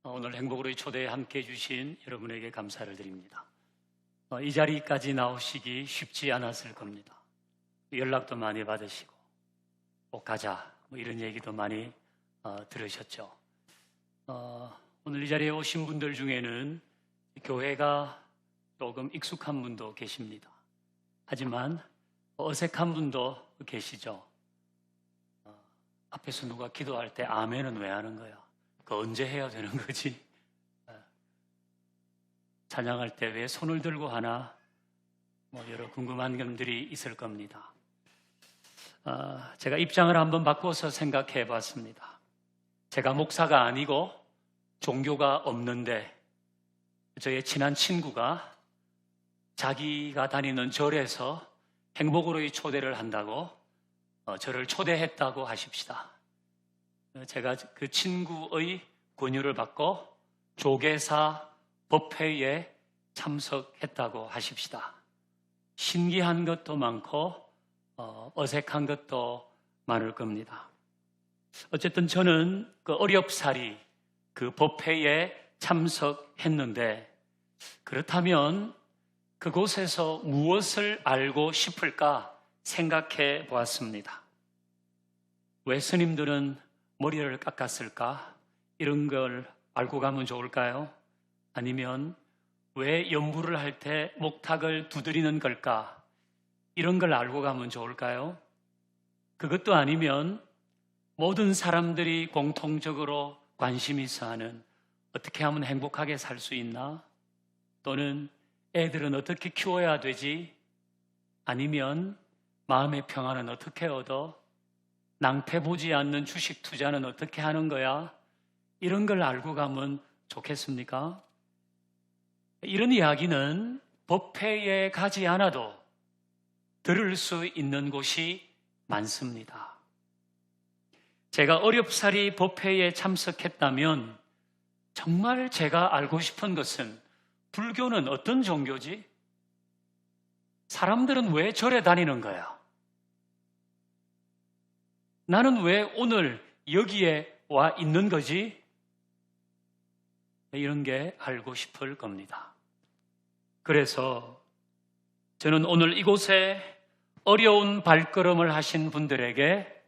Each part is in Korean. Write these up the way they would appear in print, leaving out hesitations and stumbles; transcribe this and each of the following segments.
오늘 행복으로의 초대에 함께 해주신 여러분에게 감사를 드립니다. 이 자리까지 나오시기 쉽지 않았을 겁니다. 연락도 많이 받으시고 꼭 가자 이런 얘기도 많이 들으셨죠. 오늘 이 자리에 오신 분들 중에는 교회가 조금 익숙한 분도 계십니다. 하지만 어색한 분도 계시죠. 앞에서 누가 기도할 때 아멘은 왜 하는 거야? 그거 언제 해야 되는 거지? 찬양할 때 왜 손을 들고 하나? 여러 궁금한 점들이 있을 겁니다. 제가 입장을 한번 바꿔서 생각해 봤습니다. 제가 목사가 아니고 종교가 없는데 저의 친한 친구가 자기가 다니는 절에서 행복으로의 초대를 한다고 저를 초대했다고 하십시다. 제가 그 친구의 권유를 받고 조계사 법회에 참석했다고 하십시다. 신기한 것도 많고 어색한 것도 많을 겁니다. 어쨌든 저는 그 어렵사리 그 법회에 참석했는데 그렇다면 그곳에서 무엇을 알고 싶을까 생각해 보았습니다. 왜 스님들은 머리를 깎았을까? 이런 걸 알고 가면 좋을까요? 아니면 왜 연부를 할 때 목탁을 두드리는 걸까? 이런 걸 알고 가면 좋을까요? 그것도 아니면 모든 사람들이 공통적으로 관심 있어 하는 어떻게 하면 행복하게 살 수 있나? 또는 애들은 어떻게 키워야 되지? 아니면 마음의 평안은 어떻게 얻어? 낭패 보지 않는 주식 투자는 어떻게 하는 거야? 이런 걸 알고 가면 좋겠습니까? 이런 이야기는 법회에 가지 않아도 들을 수 있는 곳이 많습니다. 제가 어렵사리 법회에 참석했다면 정말 제가 알고 싶은 것은 불교는 어떤 종교지? 사람들은 왜 절에 다니는 거야? 나는 왜 오늘 여기에 와 있는 거지? 이런 게 알고 싶을 겁니다. 그래서 저는 오늘 이곳에 어려운 발걸음을 하신 분들에게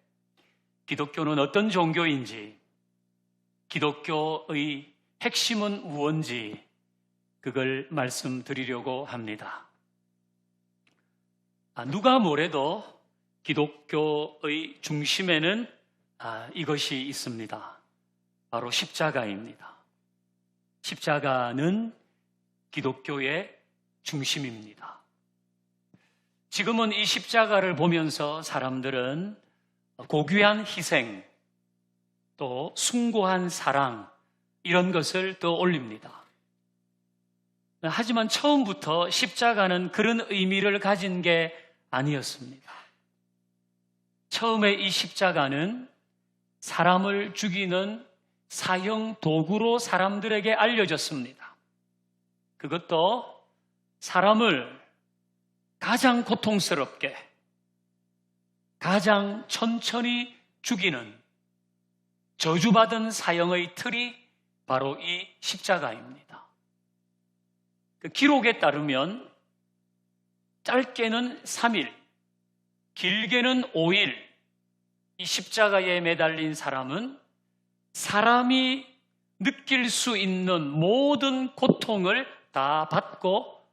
기독교는 어떤 종교인지, 기독교의 핵심은 무엇인지 그걸 말씀드리려고 합니다. 누가 뭐래도 기독교의 중심에는 이것이 있습니다. 바로 십자가입니다. 십자가는 기독교의 중심입니다. 지금은 이 십자가를 보면서 사람들은 고귀한 희생, 또 숭고한 사랑 이런 것을 떠올립니다. 하지만 처음부터 십자가는 그런 의미를 가진 게 아니었습니다. 처음에 이 십자가는 사람을 죽이는 사형 도구로 사람들에게 알려졌습니다. 그것도 사람을 가장 고통스럽게, 가장 천천히 죽이는 저주받은 사형의 틀이 바로 이 십자가입니다. 그 기록에 따르면 짧게는 3일, 길게는 5일 이 십자가에 매달린 사람은 사람이 느낄 수 있는 모든 고통을 다 받고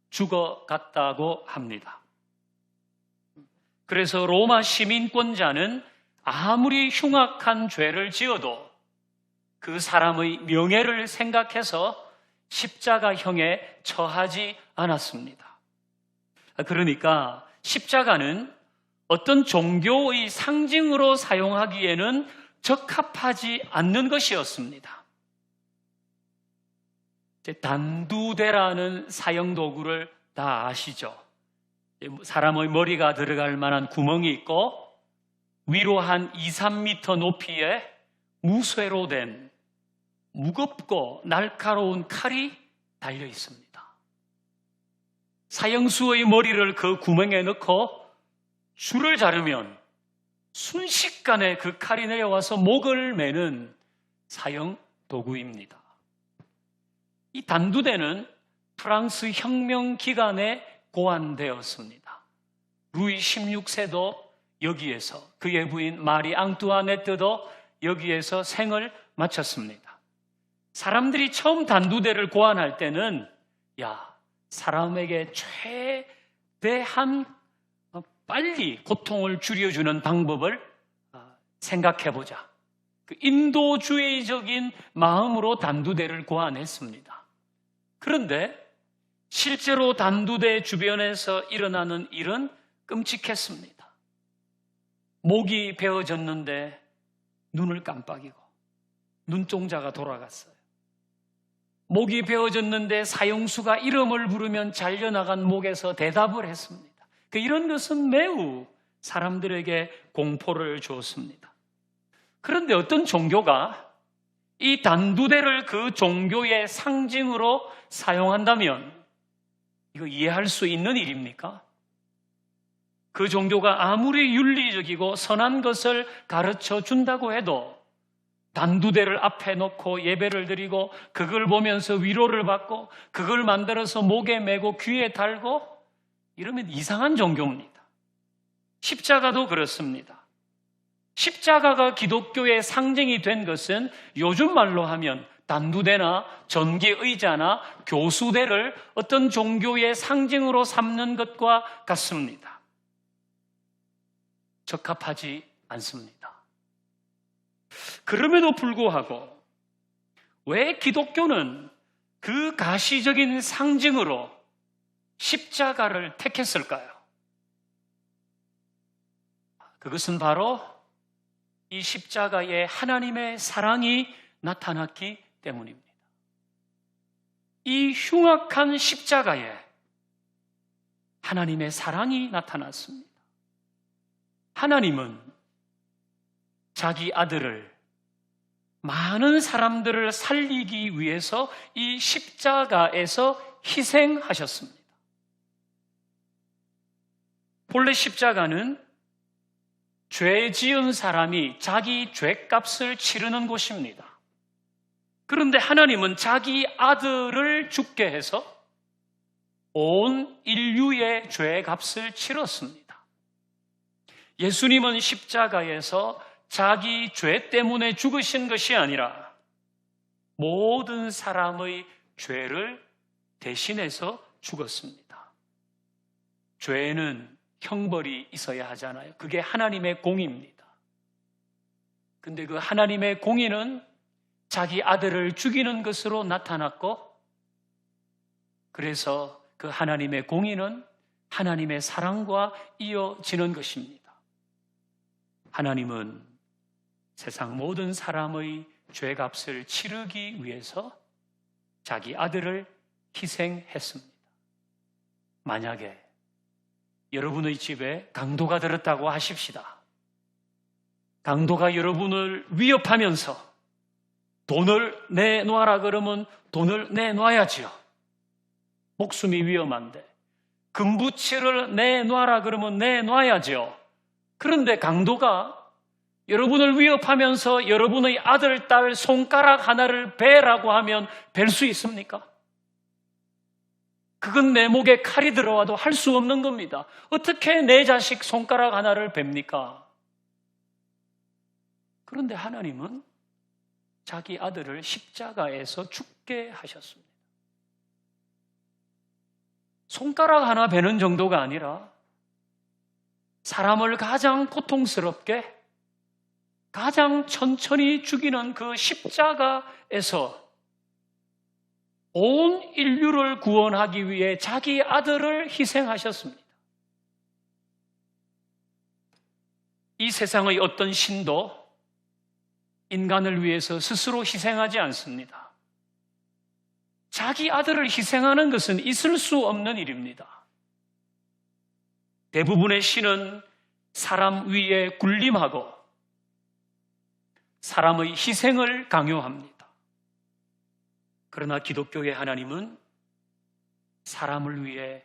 죽어갔다고 합니다. 그래서 로마 시민권자는 아무리 흉악한 죄를 지어도 그 사람의 명예를 생각해서 십자가형에 처하지 않았습니다. 그러니까 십자가는 어떤 종교의 상징으로 사용하기에는 적합하지 않는 것이었습니다. 단두대라는 사형도구를 다 아시죠? 사람의 머리가 들어갈 만한 구멍이 있고 위로 한 2, 3m 높이의 무쇠로 된 무겁고 날카로운 칼이 달려 있습니다. 사형수의 머리를 그 구멍에 넣고 줄을 자르면 순식간에 그 칼이 내려와서 목을 매는 사형 도구입니다. 이 단두대는 프랑스 혁명 기간에 고안되었습니다. 루이 16세도 여기에서, 그의 부인 마리 앙뚜아네트도 여기에서 생을 마쳤습니다. 사람들이 처음 단두대를 고안할 때는 사람에게 최대한 빨리 고통을 줄여주는 방법을 생각해보자. 그 인도주의적인 마음으로 단두대를 고안했습니다. 그런데 실제로 단두대 주변에서 일어나는 일은 끔찍했습니다. 목이 베어졌는데 눈을 깜빡이고 눈동자가 돌아갔어요. 목이 베어졌는데 사형수가 이름을 부르면 잘려나간 목에서 대답을 했습니다. 이런 것은 매우 사람들에게 공포를 주었습니다. 그런데 어떤 종교가 이 단두대를 그 종교의 상징으로 사용한다면 이거 이해할 수 있는 일입니까? 그 종교가 아무리 윤리적이고 선한 것을 가르쳐 준다고 해도 단두대를 앞에 놓고 예배를 드리고 그걸 보면서 위로를 받고 그걸 만들어서 목에 메고 귀에 달고 이러면 이상한 종교입니다. 십자가도 그렇습니다. 십자가가 기독교의 상징이 된 것은 요즘 말로 하면 단두대나 전기의자나 교수대를 어떤 종교의 상징으로 삼는 것과 같습니다. 적합하지 않습니다. 그럼에도 불구하고 왜 기독교는 그 가시적인 상징으로 십자가를 택했을까요? 그것은 바로 이 십자가에 하나님의 사랑이 나타났기 때문입니다. 이 흉악한 십자가에 하나님의 사랑이 나타났습니다. 하나님은 자기 아들을 많은 사람들을 살리기 위해서 이 십자가에서 희생하셨습니다. 본래 십자가는 죄 지은 사람이 자기 죄값을 치르는 곳입니다. 그런데 하나님은 자기 아들을 죽게 해서 온 인류의 죄값을 치렀습니다. 예수님은 십자가에서 자기 죄 때문에 죽으신 것이 아니라 모든 사람의 죄를 대신해서 죽었습니다. 죄는 형벌이 있어야 하잖아요. 그게 하나님의 공의입니다. 근데 그 하나님의 공의는 자기 아들을 죽이는 것으로 나타났고, 그래서 그 하나님의 공의는 하나님의 사랑과 이어지는 것입니다. 하나님은 세상 모든 사람의 죄값을 치르기 위해서 자기 아들을 희생했습니다. 만약에 여러분의 집에 강도가 들었다고 하십시다. 강도가 여러분을 위협하면서 돈을 내놔라 그러면 돈을 내놔야지요. 목숨이 위험한데. 금부치를 내놔라 그러면 내놔야죠. 그런데 강도가 여러분을 위협하면서 여러분의 아들, 딸 손가락 하나를 베라고 하면 벨 수 있습니까? 그건 내 목에 칼이 들어와도 할 수 없는 겁니다. 어떻게 내 자식 손가락 하나를 뱁니까? 그런데 하나님은 자기 아들을 십자가에서 죽게 하셨습니다. 손가락 하나 베는 정도가 아니라 사람을 가장 고통스럽게 가장 천천히 죽이는 그 십자가에서 온 인류를 구원하기 위해 자기 아들을 희생하셨습니다. 이 세상의 어떤 신도 인간을 위해서 스스로 희생하지 않습니다. 자기 아들을 희생하는 것은 있을 수 없는 일입니다. 대부분의 신은 사람 위에 군림하고 사람의 희생을 강요합니다. 그러나 기독교의 하나님은 사람을 위해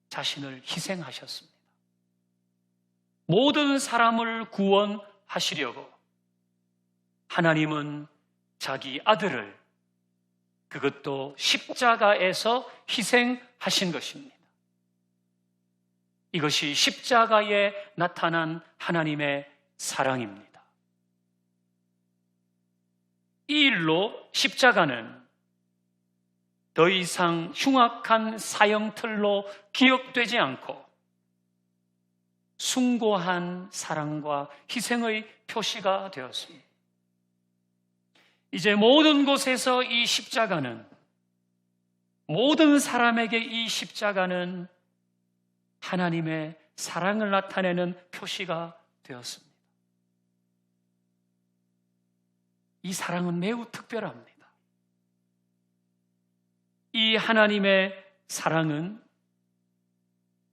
자신을 희생하셨습니다. 모든 사람을 구원하시려고 하나님은 자기 아들을 그것도 십자가에서 희생하신 것입니다. 이것이 십자가에 나타난 하나님의 사랑입니다. 이 일로 십자가는 더 이상 흉악한 사형틀로 기억되지 않고 숭고한 사랑과 희생의 표시가 되었습니다. 이제 모든 곳에서 이 십자가는, 모든 사람에게 이 십자가는 하나님의 사랑을 나타내는 표시가 되었습니다. 이 사랑은 매우 특별합니다. 이 하나님의 사랑은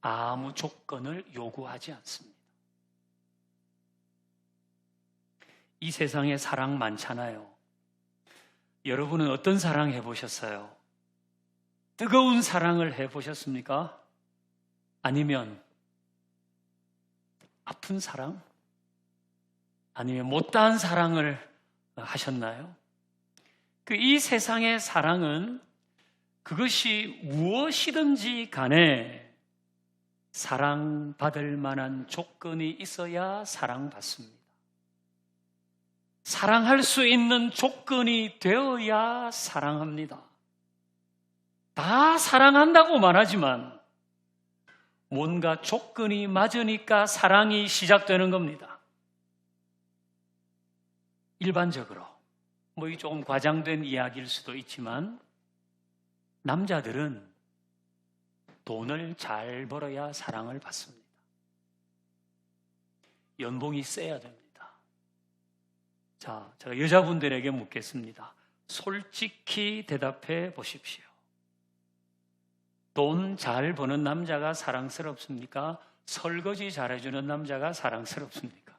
아무 조건을 요구하지 않습니다. 이 세상에 사랑 많잖아요. 여러분은 어떤 사랑 해보셨어요? 뜨거운 사랑을 해보셨습니까? 아니면 아픈 사랑? 아니면 못다한 사랑을 하셨나요? 이 세상의 사랑은 그것이 무엇이든지 간에 사랑받을 만한 조건이 있어야 사랑받습니다. 사랑할 수 있는 조건이 되어야 사랑합니다. 다 사랑한다고 말하지만 뭔가 조건이 맞으니까 사랑이 시작되는 겁니다. 일반적으로, 이게 조금 과장된 이야기일 수도 있지만 남자들은 돈을 잘 벌어야 사랑을 받습니다. 연봉이 세야 됩니다. 자, 제가 여자분들에게 묻겠습니다. 솔직히 대답해 보십시오. 돈 잘 버는 남자가 사랑스럽습니까? 설거지 잘해주는 남자가 사랑스럽습니까?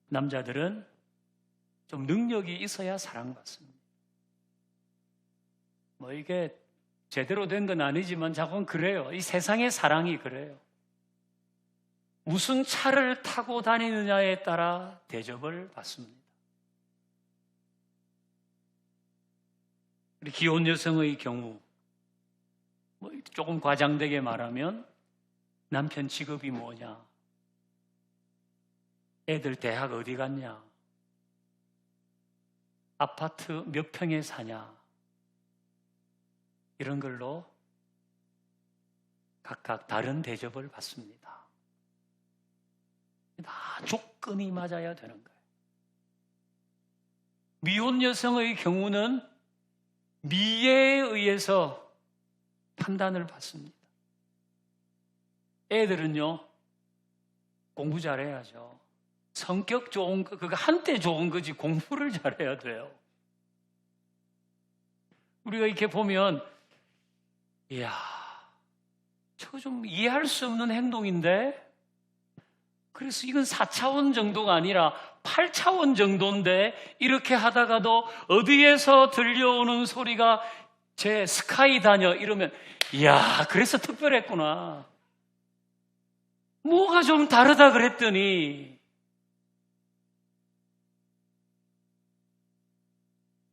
남자들은 좀 능력이 있어야 사랑받습니다. 이게 제대로 된 건 아니지만 자꾸는 그래요. 이 세상의 사랑이 그래요. 무슨 차를 타고 다니느냐에 따라 대접을 받습니다. 우리 기혼 여성의 경우, 조금 과장되게 말하면 남편 직업이 뭐냐, 애들 대학 어디 갔냐, 아파트 몇 평에 사냐, 이런 걸로 각각 다른 대접을 받습니다. 다 조건이 맞아야 되는 거예요. 미혼 여성의 경우는 미에 의해서 판단을 받습니다. 애들은요, 공부 잘해야죠. 성격 좋은 거, 그거 한때 좋은 거지 공부를 잘해야 돼요. 우리가 이렇게 보면, 이야, 저거 좀 이해할 수 없는 행동인데? 그래서 이건 4차원 정도가 아니라 8차원 정도인데 이렇게 하다가도 어디에서 들려오는 소리가 제 스카이 다녀 이러면 이야, 그래서 특별했구나. 뭐가 좀 다르다 그랬더니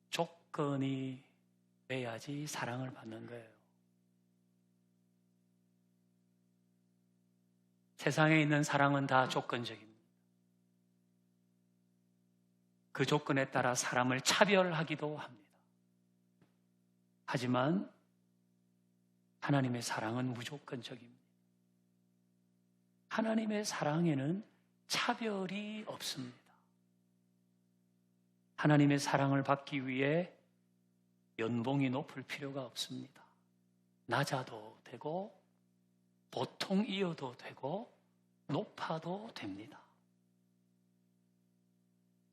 조건이 돼야지 사랑을 받는 거예요. 세상에 있는 사랑은 다 조건적입니다. 그 조건에 따라 사람을 차별하기도 합니다. 하지만 하나님의 사랑은 무조건적입니다. 하나님의 사랑에는 차별이 없습니다. 하나님의 사랑을 받기 위해 연봉이 높을 필요가 없습니다. 낮아도 되고 보통이어도 되고 높아도 됩니다.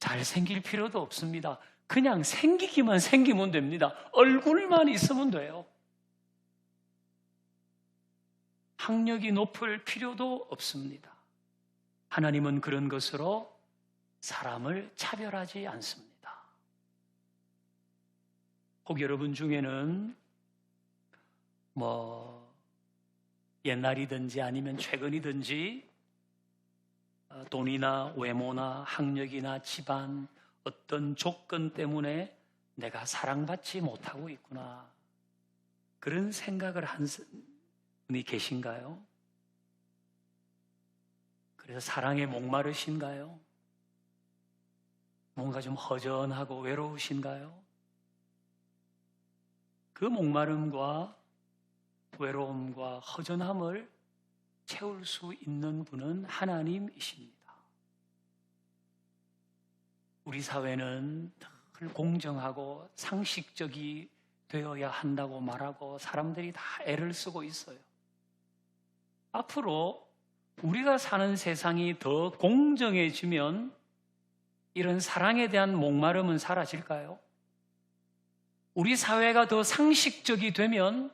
잘생길 필요도 없습니다. 그냥 생기면 됩니다. 얼굴만 있으면 돼요. 학력이 높을 필요도 없습니다. 하나님은 그런 것으로 사람을 차별하지 않습니다. 혹 여러분 중에는 옛날이든지 아니면 최근이든지 돈이나 외모나 학력이나 집안 어떤 조건 때문에 내가 사랑받지 못하고 있구나. 그런 생각을 한 분이 계신가요? 그래서 사랑에 목마르신가요? 뭔가 좀 허전하고 외로우신가요? 그 목마름과 외로움과 허전함을 채울 수 있는 분은 하나님이십니다. 우리 사회는 늘 공정하고 상식적이 되어야 한다고 말하고 사람들이 다 애를 쓰고 있어요. 앞으로 우리가 사는 세상이 더 공정해지면 이런 사랑에 대한 목마름은 사라질까요? 우리 사회가 더 상식적이 되면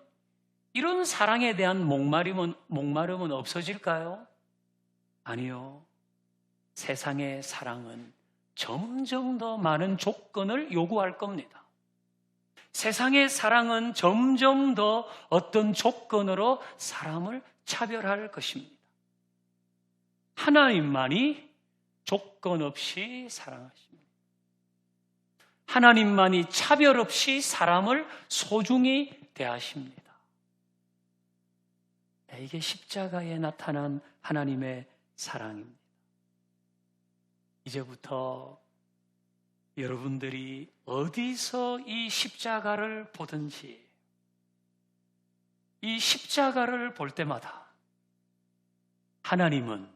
이런 사랑에 대한 목마름은 없어질까요? 아니요. 세상의 사랑은 점점 더 많은 조건을 요구할 겁니다. 세상의 사랑은 점점 더 어떤 조건으로 사람을 차별할 것입니다. 하나님만이 조건 없이 사랑하십니다. 하나님만이 차별 없이 사람을 소중히 대하십니다. 이게 십자가에 나타난 하나님의 사랑입니다. 이제부터 여러분들이 어디서 이 십자가를 보든지 이 십자가를 볼 때마다 하나님은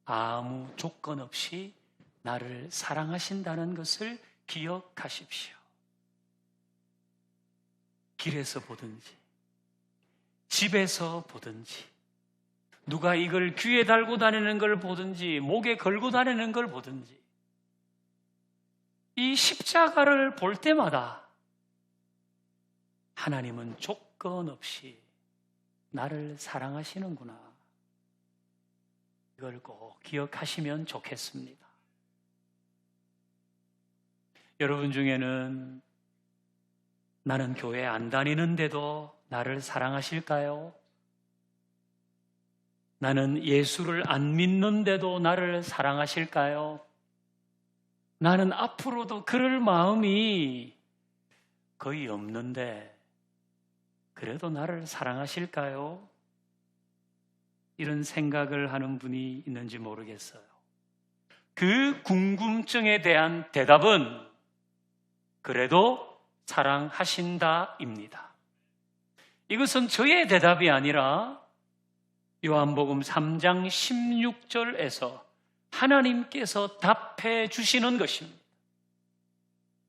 아무 조건 없이 나를 사랑하신다는 것을 기억하십시오. 길에서 보든지 집에서 보든지 누가 이걸 귀에 달고 다니는 걸 보든지 목에 걸고 다니는 걸 보든지 이 십자가를 볼 때마다 하나님은 조건 없이 나를 사랑하시는구나. 이걸 꼭 기억하시면 좋겠습니다. 여러분 중에는 나는 교회 안 다니는데도 나를 사랑하실까요? 나는 예수를 안 믿는데도 나를 사랑하실까요? 나는 앞으로도 그럴 마음이 거의 없는데 그래도 나를 사랑하실까요? 이런 생각을 하는 분이 있는지 모르겠어요. 그 궁금증에 대한 대답은 그래도 사랑하신다입니다. 이것은 저의 대답이 아니라 요한복음 3장 16절에서 하나님께서 답해 주시는 것입니다.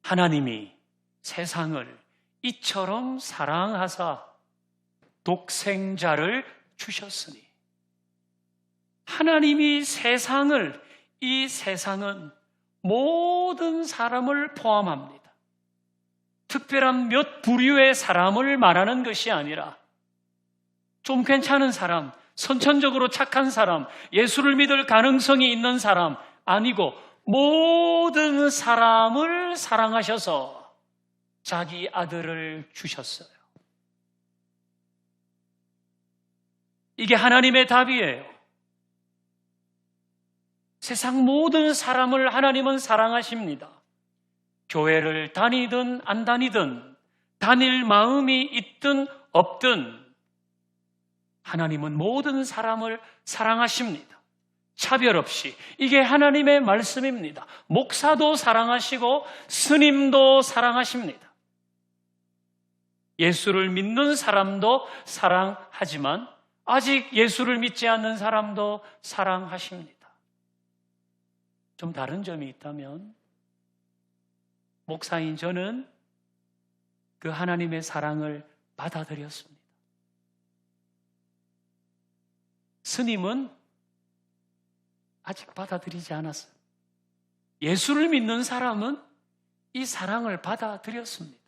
하나님이 세상을 이처럼 사랑하사 독생자를 주셨으니 하나님이 이 세상은 모든 사람을 포함합니다. 특별한 몇 부류의 사람을 말하는 것이 아니라 좀 괜찮은 사람, 선천적으로 착한 사람, 예수를 믿을 가능성이 있는 사람 아니고 모든 사람을 사랑하셔서 자기 아들을 주셨어요. 이게 하나님의 답이에요. 세상 모든 사람을 하나님은 사랑하십니다. 교회를 다니든 안 다니든 다닐 마음이 있든 없든 하나님은 모든 사람을 사랑하십니다. 차별 없이. 이게 하나님의 말씀입니다. 목사도 사랑하시고 스님도 사랑하십니다. 예수를 믿는 사람도 사랑하지만 아직 예수를 믿지 않는 사람도 사랑하십니다. 좀 다른 점이 있다면 목사인 저는 그 하나님의 사랑을 받아들였습니다. 스님은 아직 받아들이지 않았어요. 예수를 믿는 사람은 이 사랑을 받아들였습니다.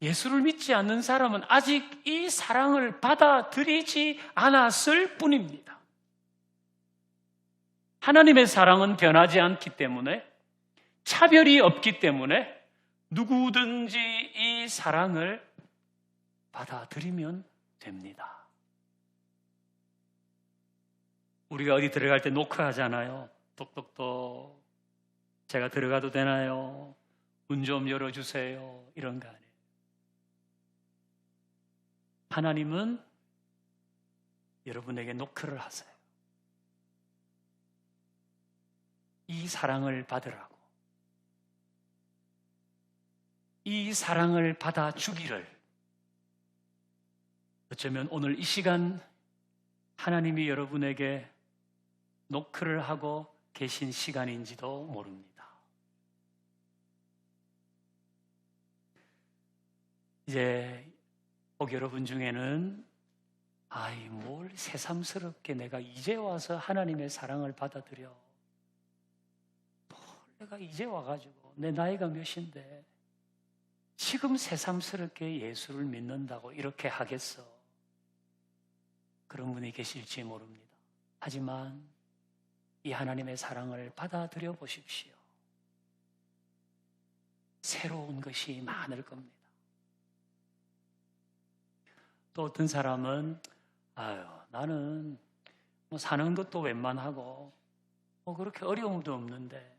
예수를 믿지 않는 사람은 아직 이 사랑을 받아들이지 않았을 뿐입니다. 하나님의 사랑은 변하지 않기 때문에 차별이 없기 때문에 누구든지 이 사랑을 받아들이면 됩니다. 우리가 어디 들어갈 때 노크하잖아요. 똑똑똑. 제가 들어가도 되나요? 문 좀 열어주세요. 이런 거 아니에요. 하나님은 여러분에게 노크를 하세요. 이 사랑을 받으라고. 이 사랑을 받아주기를. 어쩌면 오늘 이 시간 하나님이 여러분에게 노크를 하고 계신 시간인지도 모릅니다. 이제 꼭 여러분 중에는 뭘 새삼스럽게 내가 이제 와서 하나님의 사랑을 받아들여. 내가 이제 와가지고 내 나이가 몇인데 지금 새삼스럽게 예수를 믿는다고 이렇게 하겠어. 그런 분이 계실지 모릅니다. 하지만 이 하나님의 사랑을 받아들여 보십시오. 새로운 것이 많을 겁니다. 또 어떤 사람은 나는 사는 것도 웬만하고 그렇게 어려움도 없는데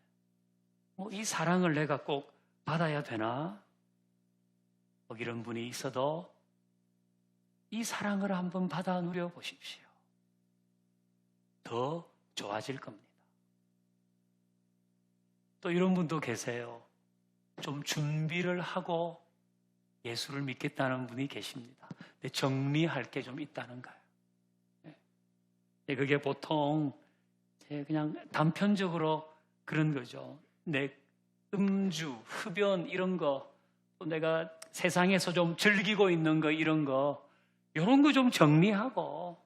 이 사랑을 내가 꼭 받아야 되나? 이런 분이 있어도 이 사랑을 한번 받아 누려 보십시오. 더 좋아질 겁니다. 또 이런 분도 계세요. 좀 준비를 하고 예수를 믿겠다는 분이 계십니다. 근데 정리할 게 좀 있다는 거예요. 그게 보통 그냥 단편적으로 그런 거죠. 내 음주, 흡연 이런 거, 또 내가 세상에서 좀 즐기고 있는 거 이런 거, 이런 거 좀 정리하고,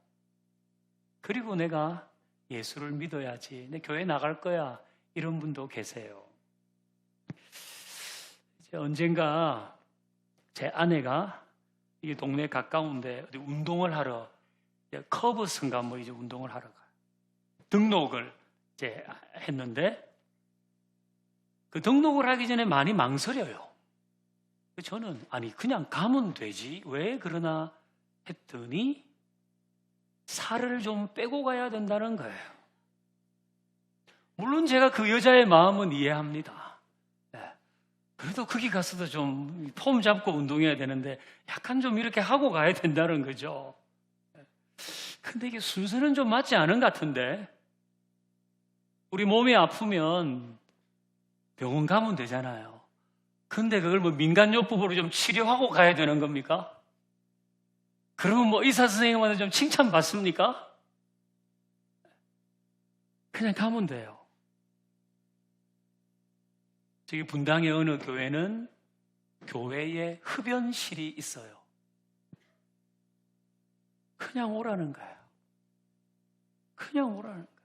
그리고 내가 예수를 믿어야지. 내 교회 나갈 거야. 이런 분도 계세요. 이제 언젠가 제 아내가 이 동네 가까운데 어디 운동을 하러, 커브스인가 이제 운동을 하러 가요. 등록을 이제 했는데, 그 등록을 하기 전에 많이 망설여요. 저는 그냥 가면 되지 왜 그러나 했더니 살을 좀 빼고 가야 된다는 거예요. 물론 제가 그 여자의 마음은 이해합니다. 그래도 거기 가서도 좀 폼 잡고 운동해야 되는데 약간 좀 이렇게 하고 가야 된다는 거죠. 근데 이게 순서는 좀 맞지 않은 것 같은데, 우리 몸이 아프면 병원 가면 되잖아요. 근데 그걸 민간요법으로 좀 치료하고 가야 되는 겁니까? 그러면 의사 선생님한테 좀 칭찬받습니까? 그냥 가면 돼요. 저기 분당의 어느 교회는 교회에 흡연실이 있어요. 그냥 오라는 거예요. 그냥 오라는 거예요.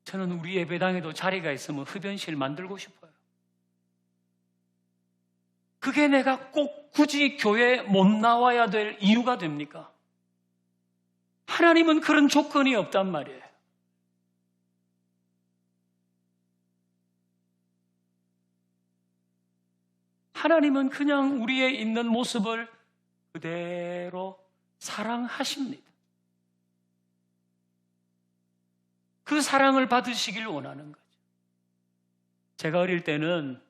저는 우리 예배당에도 자리가 있으면 흡연실 만들고 싶어요. 그게 내가 꼭 굳이 교회에 못 나와야 될 이유가 됩니까? 하나님은 그런 조건이 없단 말이에요. 하나님은 그냥 우리의 있는 모습을 그대로 사랑하십니다. 그 사랑을 받으시길 원하는 거죠. 제가 어릴 때는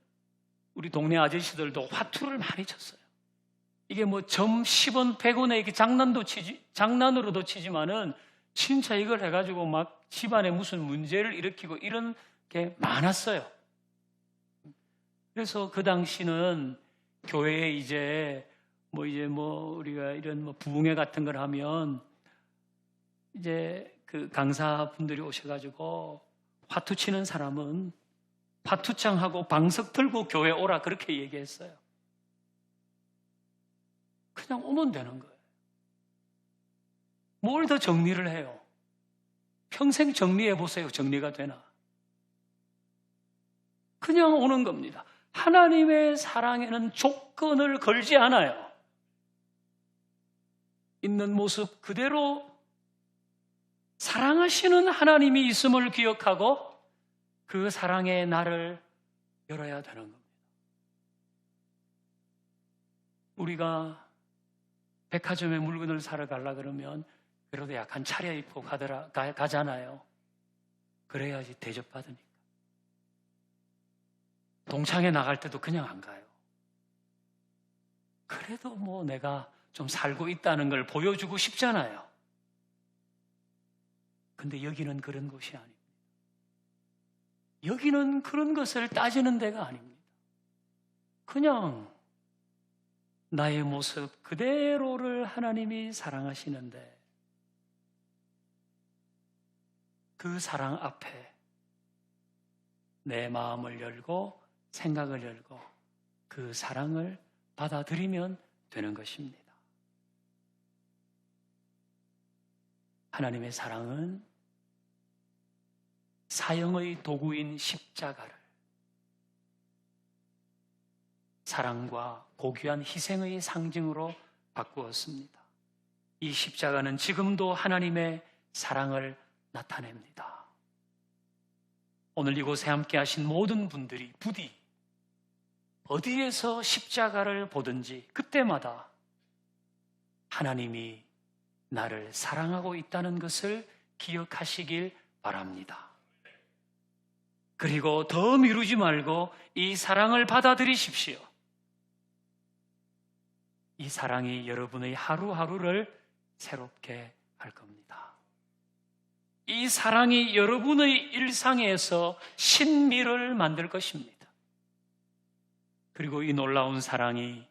우리 동네 아저씨들도 화투를 많이 쳤어요. 이게 점 10원, 100원에 이렇게 장난으로도 치지만은 진짜 이걸 해가지고 막 집안에 무슨 문제를 일으키고 이런 게 많았어요. 그래서 그 당시는 교회에 이제 우리가 이런 부흥회 같은 걸 하면 이제 그 강사분들이 오셔가지고 화투 치는 사람은 화투장하고 방석 들고 교회 오라 그렇게 얘기했어요. 그냥 오면 되는 거예요. 뭘 더 정리를 해요? 평생 정리해 보세요. 정리가 되나? 그냥 오는 겁니다. 하나님의 사랑에는 조건을 걸지 않아요. 있는 모습 그대로 사랑하시는 하나님이 있음을 기억하고 그 사랑의 날을 열어야 되는 겁니다. 우리가 백화점에 물건을 사러 가려고 그러면 그래도 약간 차려입고 가잖아요. 그래야지 대접받으니까. 동창회 나갈 때도 그냥 안 가요. 그래도 뭐 내가 좀 살고 있다는 걸 보여주고 싶잖아요. 근데 여기는 그런 곳이 아닙니다. 여기는 그런 것을 따지는 데가 아닙니다. 그냥 나의 모습 그대로를 하나님이 사랑하시는데 그 사랑 앞에 내 마음을 열고 생각을 열고 그 사랑을 받아들이면 되는 것입니다. 하나님의 사랑은 사형의 도구인 십자가를 사랑과 고귀한 희생의 상징으로 바꾸었습니다. 이 십자가는 지금도 하나님의 사랑을 나타냅니다. 오늘 이곳에 함께 하신 모든 분들이 부디 어디에서 십자가를 보든지 그때마다 하나님이 나를 사랑하고 있다는 것을 기억하시길 바랍니다. 그리고 더 미루지 말고 이 사랑을 받아들이십시오. 이 사랑이 여러분의 하루하루를 새롭게 할 겁니다. 이 사랑이 여러분의 일상에서 신미를 만들 것입니다. 그리고 이 놀라운 사랑이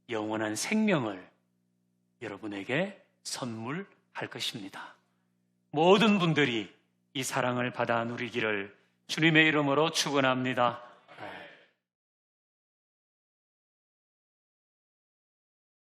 영원한 생명을 여러분에게 선물할 것입니다. 모든 분들이 이 사랑을 받아 누리기를 주님의 이름으로 축원합니다.